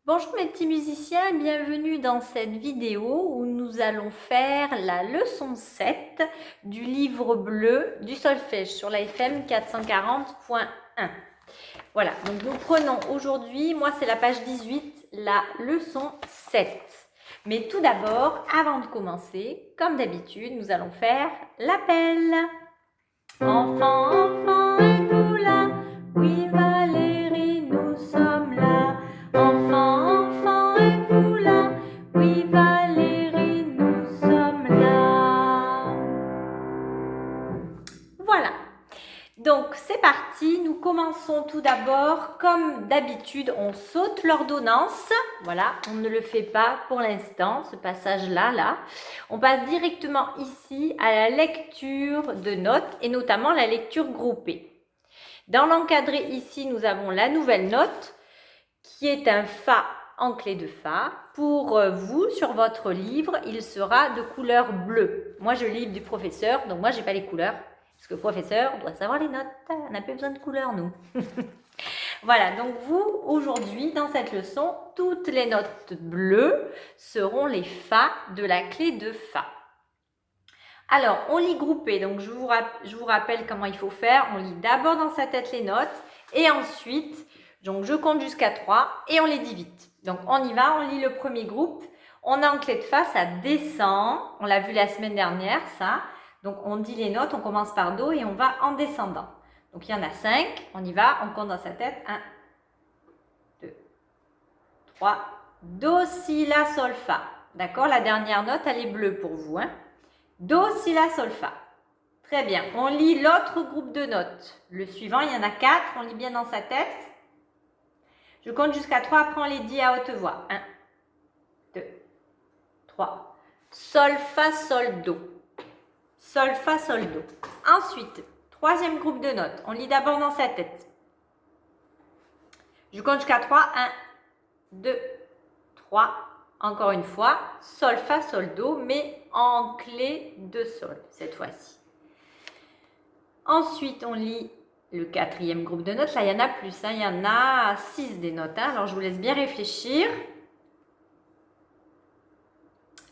Bonjour mes petits musiciens, bienvenue dans cette vidéo où nous allons faire la leçon 7 du livre bleu du solfège sur la FM 440.1. Voilà, donc nous prenons aujourd'hui, moi c'est la page 18, la leçon 7. Mais tout d'abord, avant de commencer, comme d'habitude, nous allons faire l'appel. Enfant, enfant, êtes-vous là? Oui, Valérie, nous sommes là. Enfant, enfant, êtes-vous là? Oui, Valérie, nous sommes là. Voilà. Donc, c'est parti. Nous commençons tout d'abord. Comme d'habitude, on saute l'ordonnance. Voilà, on ne le fait pas pour l'instant, ce passage-là. Là. On passe directement ici à la lecture de notes et notamment la lecture groupée. Dans l'encadré ici, nous avons la nouvelle note qui est un Fa en clé de Fa. Pour vous, sur votre livre, il sera de couleur bleue. Moi, je lis du professeur, donc moi, je n'ai pas les couleurs. Parce que le professeur doit savoir les notes. On n'a pas besoin de couleurs, nous. Voilà, donc vous, aujourd'hui, dans cette leçon, toutes les notes bleues seront les Fa de la clé de Fa. Alors, on lit groupé, donc je vous rappelle comment il faut faire. On lit d'abord dans sa tête les notes et ensuite, donc je compte jusqu'à 3 et on les dit vite. Donc, on y va, on lit le premier groupe. On a en clé de Fa, ça descend. On l'a vu la semaine dernière, ça. Donc, on dit les notes, on commence par Do et on va en descendant. Donc, il y en a 5. On y va, on compte dans sa tête. 1, 2, 3. Do, Si, La, Sol, Fa. D'accord? La dernière note, elle est bleue pour vous. Hein? Do, Si, La, Sol, Fa. Très bien. On lit l'autre groupe de notes. Le suivant, il y en a 4. On lit bien dans sa tête. Je compte jusqu'à 3. Après, on les dit à haute voix. 1, 2, 3. Sol, Fa, Sol, Do. Sol, Fa, Sol, Do. Ensuite, troisième groupe de notes. On lit d'abord dans sa tête. Je compte jusqu'à 3. 1, 2, 3. Encore une fois. Sol, Fa, Sol, Do, mais en clé de Sol cette fois-ci. Ensuite, on lit le quatrième groupe de notes. Là, il y en a plus. Hein. Il y en a 6 des notes. Hein. Alors, je vous laisse bien réfléchir.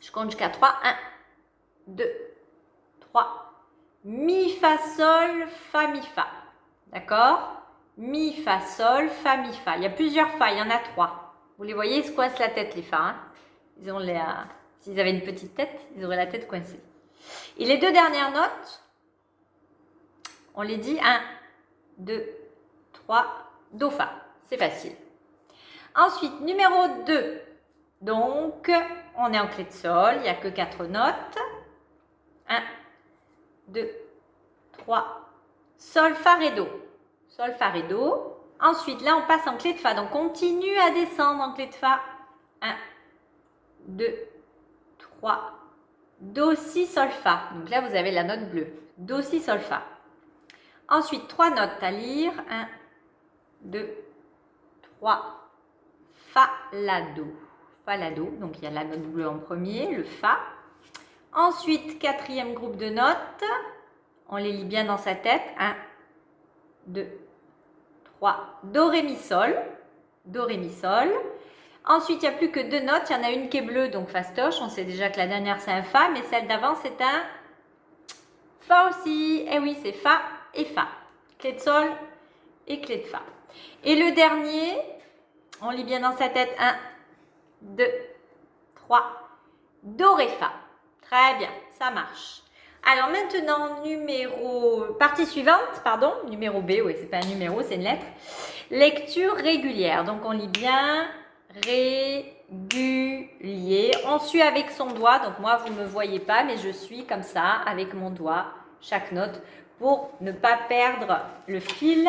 Je compte jusqu'à 3. 1, 2, 3. Mi, Fa, Sol, Fa, Mi, Fa. D'accord? Mi, Fa, Sol, Fa, Mi, Fa. Il y a plusieurs Fa. Il y en a 3. Vous les voyez, ils se coincent la tête, les Fa. Hein. Ils ont s'ils avaient une petite tête, ils auraient la tête coincée. Et les deux dernières notes, on les dit 1, 2, 3, Do, Fa. C'est facile. Ensuite, numéro 2. Donc, on est en clé de Sol. Il n'y a que 4 notes. 1, 2, 3. Sol, Fa, Ré, Do. Sol, Fa, Ré, Do. Ensuite, là, on passe en clé de Fa. Donc, continue à descendre en clé de Fa. 1, 2, 3. Do, Si, Sol, Fa. Donc là, vous avez la note bleue. Do, Si, Sol, Fa. Ensuite, 3 notes à lire. 1, 2, 3. Fa, La, Do. Fa, La, Do. Donc, il y a la note bleue en premier, le Fa. Ensuite, quatrième groupe de notes. On les lit bien dans sa tête. 1, 2, 3. Do, Ré, Mi, Sol. Do, Ré, Mi, Sol. Ensuite, il n'y a plus que 2 notes. Il y en a une qui est bleue, donc fastoche. On sait déjà que la dernière, c'est un Fa. Mais celle d'avant, c'est un Fa aussi. Eh oui, c'est Fa et Fa. Clé de Sol et clé de Fa. Et le dernier, on lit bien dans sa tête. 1, 2, 3. Do, Ré, Fa. Très bien, ça marche. Alors maintenant, partie suivante, pardon, numéro B, oui, c'est pas un numéro, c'est une lettre. Lecture régulière. Donc on lit bien régulier. On suit avec son doigt. Donc moi, vous ne me voyez pas, mais je suis comme ça, avec mon doigt, chaque note, pour ne pas perdre le fil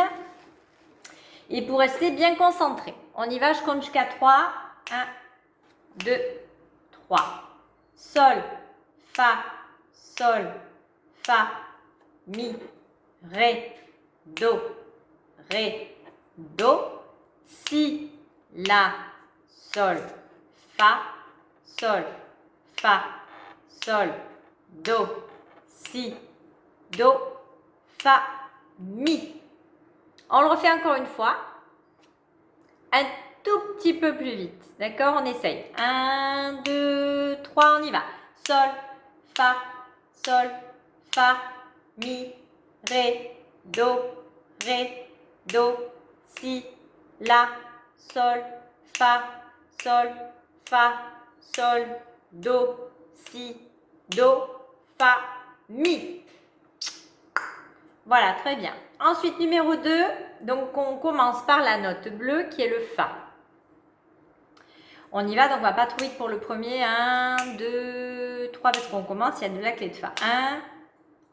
et pour rester bien concentré. On y va, je compte jusqu'à 3. 1, 2, 3. Sol, Fa, Sol, Fa, Mi, Ré, Do, Ré, Do, Si, La, Sol, Fa, Sol, Fa, Sol, Do, Si, Do, Fa, Mi. On le refait encore une fois. 1, tout petit peu plus vite. D'accord? On essaye. 1, 2, 3, on y va. Sol, fa, mi, ré, do, si, la, sol, fa, sol, do, si, do, fa, mi. Voilà, très bien. Ensuite, numéro 2, donc on commence par la note bleue qui est le fa. On y va, donc on va pas trop vite pour le premier. 1, 2, 3, parce qu'on commence, il y a de la clé de fa. 1,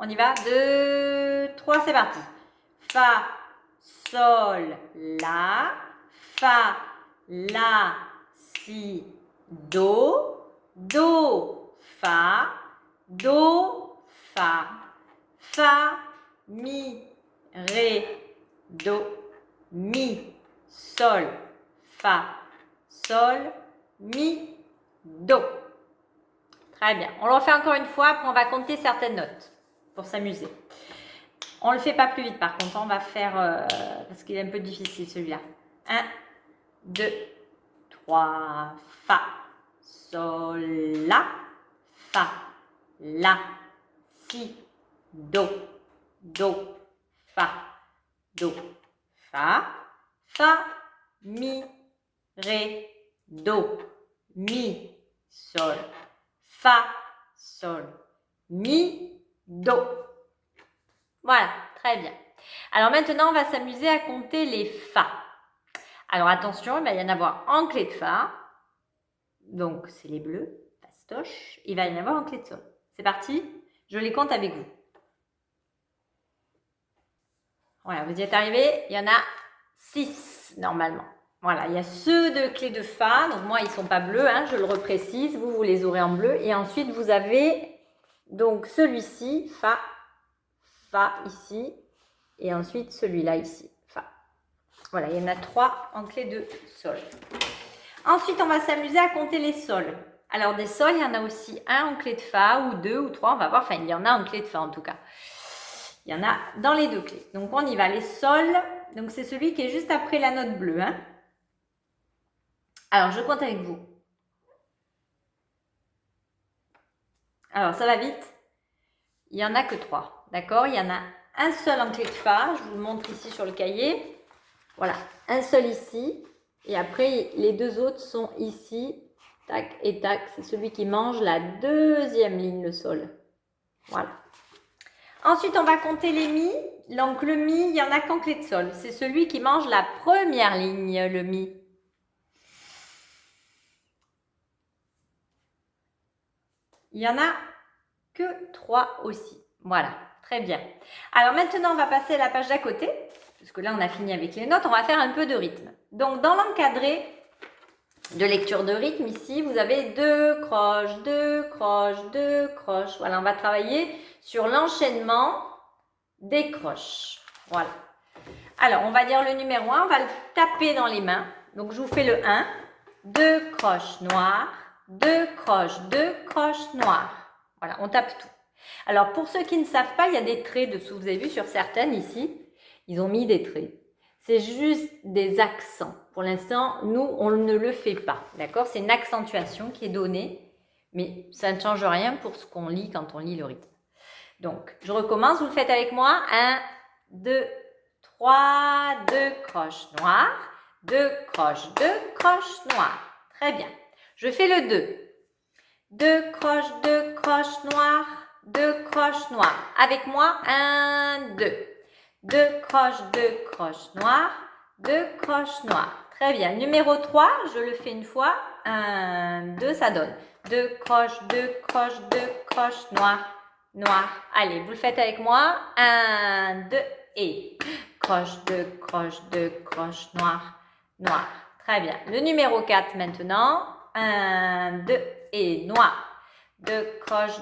on y va, 2, 3, c'est parti. Fa, sol, la, fa, la, si, do, fa, fa, mi, ré, do, mi, sol, fa, sol, mi, do. Très bien. On le refait encore une fois, puis on va compter certaines notes pour s'amuser. On ne le fait pas plus vite par contre, on va faire, parce qu'il est un peu difficile celui-là. 1, 2, 3, fa, sol, la, si, do, fa, mi, ré, do, mi, sol, fa, sol, mi, do. Voilà, très bien. Alors maintenant, on va s'amuser à compter les fa. Alors attention, il va y en avoir en clé de fa. Donc, c'est les bleus, fastoche. Il va y en avoir en clé de sol. C'est parti? Je les compte avec vous. Voilà, vous y êtes arrivés. Il y en a 6 normalement. Voilà, il y a ceux de clé de fa. Donc moi, ils ne sont pas bleus, hein, je le reprécise. Vous, vous les aurez en bleu. Et ensuite, vous avez donc celui-ci, fa, ici. Et ensuite, celui-là ici, fa. Voilà, il y en a 3 en clé de sol. Ensuite, on va s'amuser à compter les sols. Alors, des sols, il y en a aussi un en clé de fa, ou 2, ou 3, on va voir. Enfin, il y en a en clé de fa en tout cas. Il y en a dans les 2 clés. Donc, on y va. Les sols, donc c'est celui qui est juste après la note bleue. Hein. Alors, je compte avec vous. Alors, ça va vite. Il n'y en a que 3. D'accord? Il y en a un seul en clé de fa. Je vous le montre ici sur le cahier. Voilà, un seul ici. Et après, les 2 autres sont ici. Tac et tac. C'est celui qui mange la 2e ligne, le sol. Voilà. Ensuite, on va compter les mi. Donc, le mi, il n'y en a qu'en clé de sol. C'est celui qui mange la 1re ligne, le mi. Il n'y en a que 3 aussi. Voilà, très bien. Alors maintenant, on va passer à la page d'à côté. Parce que là, on a fini avec les notes. On va faire un peu de rythme. Donc, dans l'encadré de lecture de rythme, ici, vous avez 2 croches, 2 croches, 2 croches. Voilà, on va travailler sur l'enchaînement des croches. Voilà. Alors, on va dire le numéro 1. On va le taper dans les mains. Donc, je vous fais le 1. 2 croches noires, 2 croches noires. Voilà, on tape tout. Alors, pour ceux qui ne savent pas, il y a des traits dessous. Vous avez vu sur certaines ici, ils ont mis des traits. C'est juste des accents. Pour l'instant, nous, on ne le fait pas. D'accord? C'est une accentuation qui est donnée, mais ça ne change rien pour ce qu'on lit quand on lit le rythme. Donc, je recommence. Vous le faites avec moi. 1, 2, 3, 2 croches noires, 2 croches noires. Très bien. Je fais le 2. 2 croches noires, 2 croches noires. Avec moi, 1, 2. 2 croches noires, 2 croches noires. Très bien. Numéro 3, je le fais une fois. 1, 2, ça donne 2 croches noires, noires. Allez, vous le faites avec moi. 1, 2 et croche, 2 croches noires, noires. Très bien. Le numéro 4 maintenant. 1, 2 et noir. 2 croches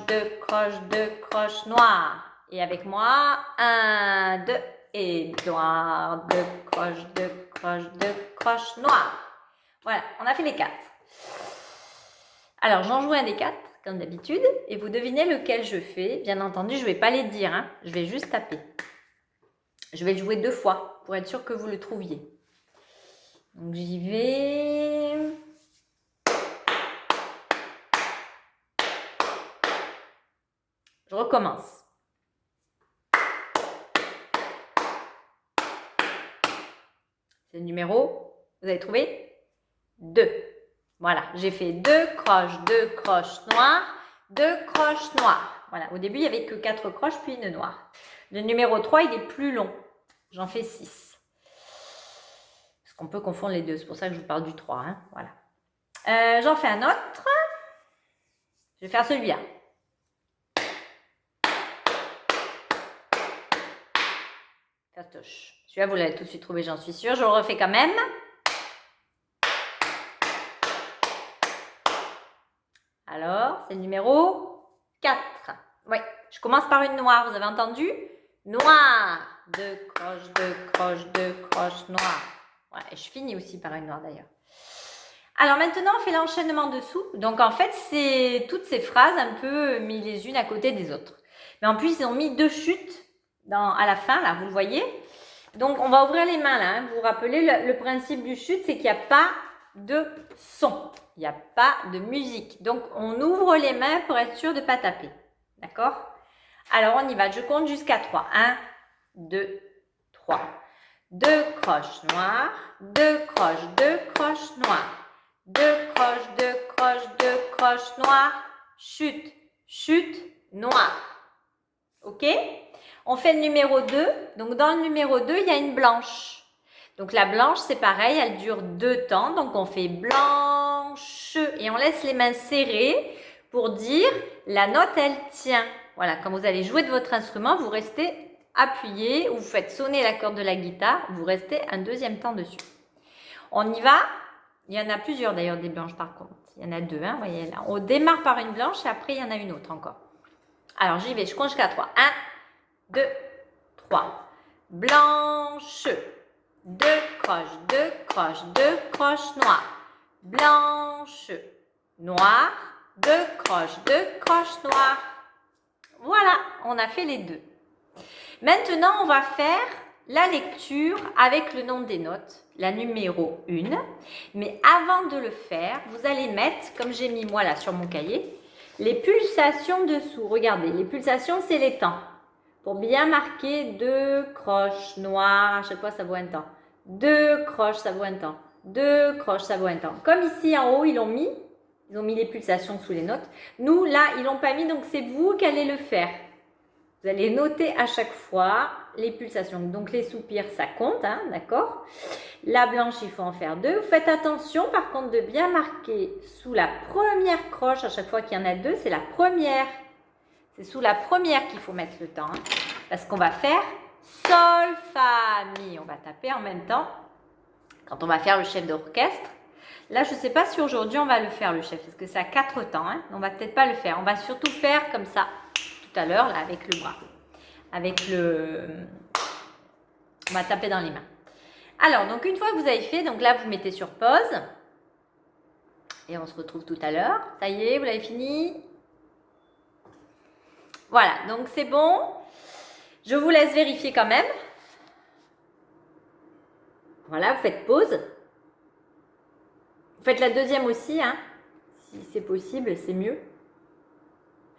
noires. Et avec moi, 1, 2 et noir. 2 croches noires. Voilà, on a fait les 4. Alors, j'en joue un des 4, comme d'habitude, et vous devinez lequel je fais. Bien entendu, je ne vais pas les dire, hein. Je vais juste taper. Je vais le jouer 2 fois, pour être sûr que vous le trouviez. Donc j'y vais. Je recommence. C'est le numéro, vous avez trouvé 2. Voilà, j'ai fait 2 croches noires, 2 croches noires. Voilà, au début, il n'y avait que 4 croches, puis une noire. Le numéro 3, il est plus long. J'en fais 6. Parce qu'on peut confondre les deux, c'est pour ça que je vous parle du 3. Hein. Voilà. J'en fais un autre. Je vais faire celui-là. Fastoche. Celui-là, vous l'avez tout de suite trouvé, j'en suis sûre. Je le refais quand même. Alors, c'est le numéro 4. Oui, je commence par une noire, vous avez entendu? Noire. 2 croches, 2 croches, 2 croches noires. Ouais, et je finis aussi par une noire d'ailleurs. Alors maintenant, on fait l'enchaînement dessous. Donc en fait, c'est toutes ces phrases un peu mises les unes à côté des autres. Mais en plus, ils ont mis 2 chutes à la fin, là, vous le voyez. Donc on va ouvrir les mains là. Hein. Vous vous rappelez, le principe du chute, c'est qu'il n'y a pas de son. Il n'y a pas de musique. Donc on ouvre les mains pour être sûr de ne pas taper. D'accord? Alors on y va. Je compte jusqu'à 3. 1, 2, 3. 2 croches noires, 2 croches, 2 croches noires. 2 croches, 2 croches, 2 croches noires. Chute, chute, noire. Ok? On fait le numéro 2. Donc, dans le numéro 2, il y a une blanche. Donc, la blanche, c'est pareil, elle dure 2 temps. Donc, on fait blanche et on laisse les mains serrées pour dire la note, elle tient. Voilà, quand vous allez jouer de votre instrument, vous restez appuyé ou vous faites sonner la corde de la guitare, vous restez un deuxième temps dessus. On y va. Il y en a plusieurs d'ailleurs des blanches par contre. Il y en a 2, hein, voyez là. On démarre par une blanche et après il y en a une autre encore. Alors j'y vais, je compte jusqu'à 3. 1, 2, 3. Blanche. 2 croches, 2 croches, 2 croches noires. Blanche. Noire. 2 croches, 2 croches noires. Voilà, on a fait les 2. Maintenant, on va faire la lecture avec le nom des notes, la numéro 1. Mais avant de le faire, vous allez mettre, comme j'ai mis moi là sur mon cahier, les pulsations dessous. Regardez, les pulsations, c'est les temps. Pour bien marquer 2 croches noires, à chaque fois, ça vaut un temps. 2 croches, ça vaut un temps. 2 croches, ça vaut un temps. Comme ici en haut, ils ont mis les pulsations sous les notes. Nous, là, ils l'ont pas mis, donc c'est vous qui allez le faire. Vous allez noter à chaque fois les pulsations. Donc, les soupirs, ça compte, hein, d'accord? La blanche, il faut en faire 2. Vous faites attention, par contre, de bien marquer sous la première croche. À chaque fois qu'il y en a 2, c'est la première. C'est sous la première qu'il faut mettre le temps. Hein, parce qu'on va faire sol, fa, mi. On va taper en même temps quand on va faire le chef d'orchestre. Là, je ne sais pas si aujourd'hui, on va le faire, le chef, parce que c'est à 4 temps. Hein, on ne va peut-être pas le faire. On va surtout faire comme ça. Tout à l'heure, là, avec le bras. On va taper dans les mains. Alors, donc, une fois que vous avez fait, donc là, vous mettez sur pause. Et on se retrouve tout à l'heure. Ça y est, vous l'avez fini? Voilà, donc c'est bon. Je vous laisse vérifier quand même. Voilà, vous faites pause. Vous faites la deuxième aussi, hein. Si c'est possible, c'est mieux.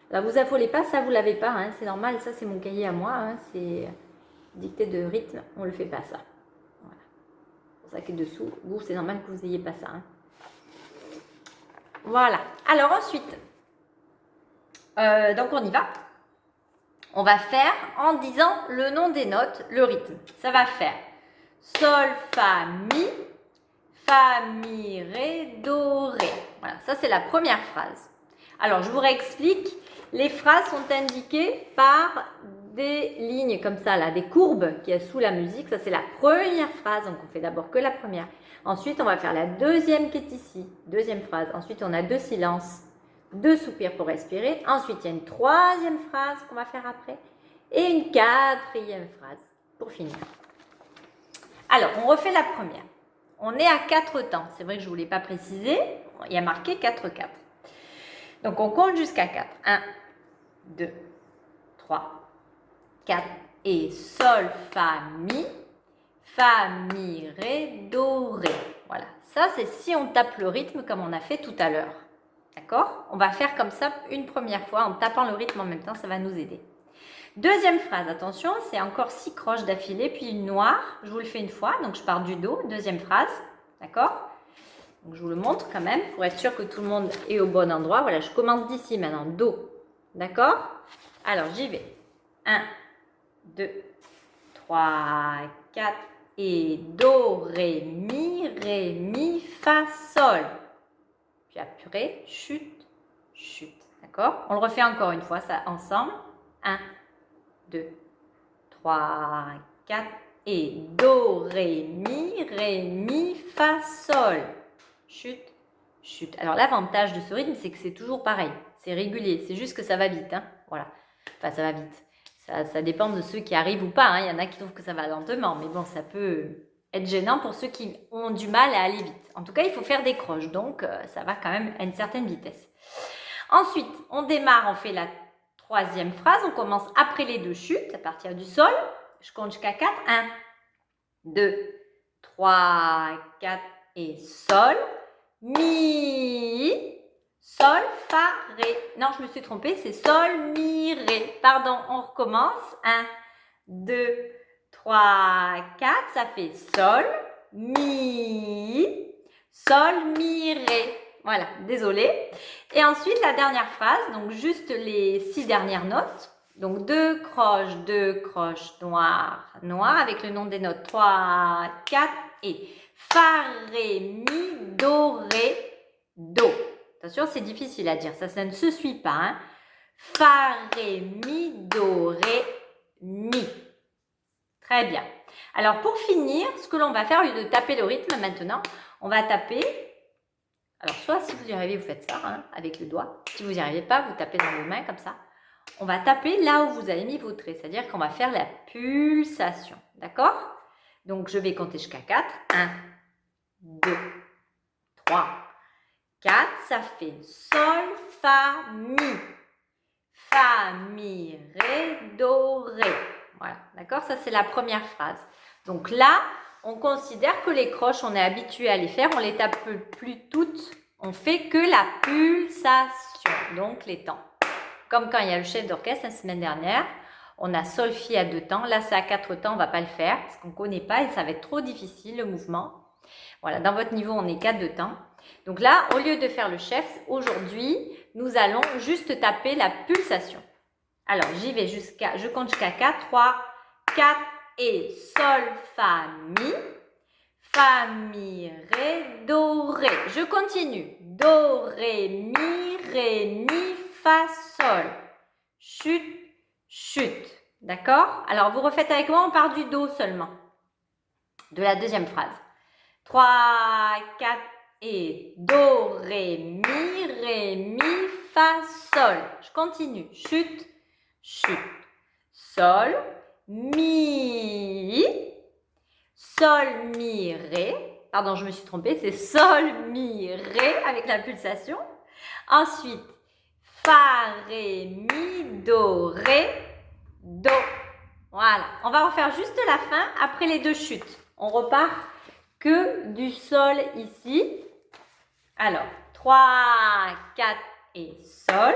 Là, vous affolez pas, ça vous l'avez pas, hein, c'est normal, ça c'est mon cahier à moi, hein, c'est dictée de rythme, on le fait pas ça. Voilà. C'est pour ça que dessous, vous c'est normal que vous n'ayez pas ça. Hein. Voilà. Alors ensuite, donc on y va. On va faire en disant le nom des notes, le rythme. Ça va faire sol, fa, mi, ré, do, ré. Voilà, ça c'est la première phrase. Alors je vous réexplique. Les phrases sont indiquées par des lignes comme ça, là, des courbes qui est sous la musique. Ça, c'est la première phrase. Donc, on fait d'abord que la première. Ensuite, on va faire la deuxième qui est ici. Deuxième phrase. Ensuite, on a 2 silences, 2 soupirs pour respirer. Ensuite, il y a une troisième phrase qu'on va faire après. Et une quatrième phrase pour finir. Alors, on refait la première. On est à 4 temps. C'est vrai que je ne vous l'ai pas précisé. Il y a marqué 4-4. Donc, on compte jusqu'à 4. 1, 2, 3, 4. Et sol, fa, mi, ré, do, ré. Voilà, ça c'est si on tape le rythme comme on a fait tout à l'heure. D'accord? On va faire comme ça une première fois en tapant le rythme en même temps, ça va nous aider. Deuxième phrase, attention, c'est encore 6 croches d'affilée, puis une noire. Je vous le fais une fois, donc je pars du Do. Deuxième phrase, d'accord? Donc je vous le montre quand même pour être sûr que tout le monde est au bon endroit. Voilà, je commence d'ici maintenant, Do. D'accord? Alors j'y vais. 1, 2, 3, 4 et Do, Ré, Mi, Fa, Sol. Puis apuré, chute, chute. D'accord? On le refait encore une fois, ça ensemble. 1, 2, 3, 4 et Do, Ré, Mi, Fa, Sol. Chute, chute. Alors l'avantage de ce rythme, c'est que c'est toujours pareil. C'est régulier, c'est juste que ça va vite. Hein. Voilà. Enfin, ça va vite. Ça dépend de ceux qui arrivent ou pas. Hein. Il y en a qui trouvent que ça va lentement. Mais bon, ça peut être gênant pour ceux qui ont du mal à aller vite. En tout cas, il faut faire des croches. Donc, ça va quand même à une certaine vitesse. Ensuite, on démarre, on fait la troisième phrase. On commence après les deux chutes, à partir du sol. Je compte jusqu'à 4. 1, 2, 3, 4 et Sol. Mi, Sol, Fa, Ré. Non, je me suis trompée, c'est Sol, Mi, Ré. Pardon, on recommence. 1, 2, 3, 4. Ça fait Sol, Mi, Sol, Mi, Ré. Voilà, désolée. Et ensuite, la dernière phrase, donc juste les 6 dernières notes. Donc 2 croches noires, noires, avec le nom des notes 3, 4 et Fa, Ré, Mi, Do, Ré, Do. Attention, c'est difficile à dire, ça ne se suit pas. Hein. Fa, Ré, Mi, Do, Ré, Mi. Très bien. Alors, pour finir, ce que l'on va faire, au lieu de taper le rythme maintenant, on va taper. Alors, soit si vous y arrivez, vous faites ça hein, avec le doigt. Si vous n'y arrivez pas, vous tapez dans vos mains comme ça. On va taper là où vous avez mis vos traits, c'est-à-dire qu'on va faire la pulsation. D'accord? Donc, je vais compter jusqu'à 4. 1, 2, 3, 4. Ça fait Sol, Fa, Mi. Fa, Mi, Ré, Do, Ré. Voilà, d'accord? Ça, c'est la première phrase. Donc là, on considère que les croches, on est habitué à les faire. On ne les tape plus toutes. On fait que la pulsation, donc les temps. Comme quand il y a le chef d'orchestre la semaine dernière, on a solfi à 2 temps. Là, c'est à 4 temps, on ne va pas le faire parce qu'on ne connaît pas et ça va être trop difficile le mouvement. Voilà, dans votre niveau, on est qu'à 2 temps. Donc là, au lieu de faire le chef, aujourd'hui, nous allons juste taper la pulsation. Alors, j'y vais je compte jusqu'à 4, 3, 4 et Sol, Fa, Mi. Fa, Mi, Ré, Do, Ré. Je continue. Do, Ré, Mi, Fa, Sol. Chute, chute. D'accord? Alors, vous refaites avec moi, on part du Do seulement. De la deuxième phrase. 3, 4 et Do, Ré, Mi, Fa, Sol. Je continue. Chute, chute. Sol, Mi, Sol, Mi, Ré. Pardon, je me suis trompée. C'est Sol, Mi, Ré avec la pulsation. Ensuite, Fa, Ré, Mi, Do, Ré, Do. Voilà. On va refaire juste la fin après les deux chutes. On repart que du Sol ici. Alors, 3, 4 et Sol.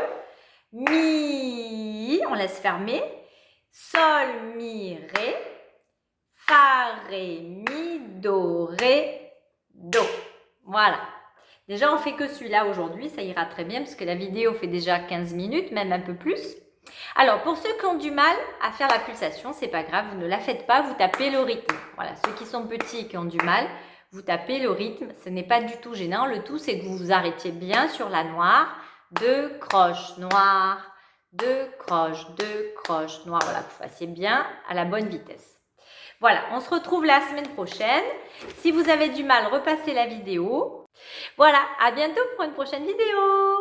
Mi, on laisse fermer. Sol, Mi, Ré. Fa, Ré, Mi, Do, Ré, Do. Voilà. Déjà, on fait que celui-là aujourd'hui. Ça ira très bien parce que la vidéo fait déjà 15 minutes, même un peu plus. Alors, pour ceux qui ont du mal à faire la pulsation, c'est pas grave, vous ne la faites pas, vous tapez le rythme. Voilà, ceux qui sont petits et qui ont du mal, vous tapez le rythme. Ce n'est pas du tout gênant. Le tout, c'est que vous vous arrêtiez bien sur la noire. 2 croches noires, 2 croches noires. Voilà, vous fassiez bien à la bonne vitesse. Voilà, on se retrouve la semaine prochaine. Si vous avez du mal, repassez la vidéo. Voilà, à bientôt pour une prochaine vidéo.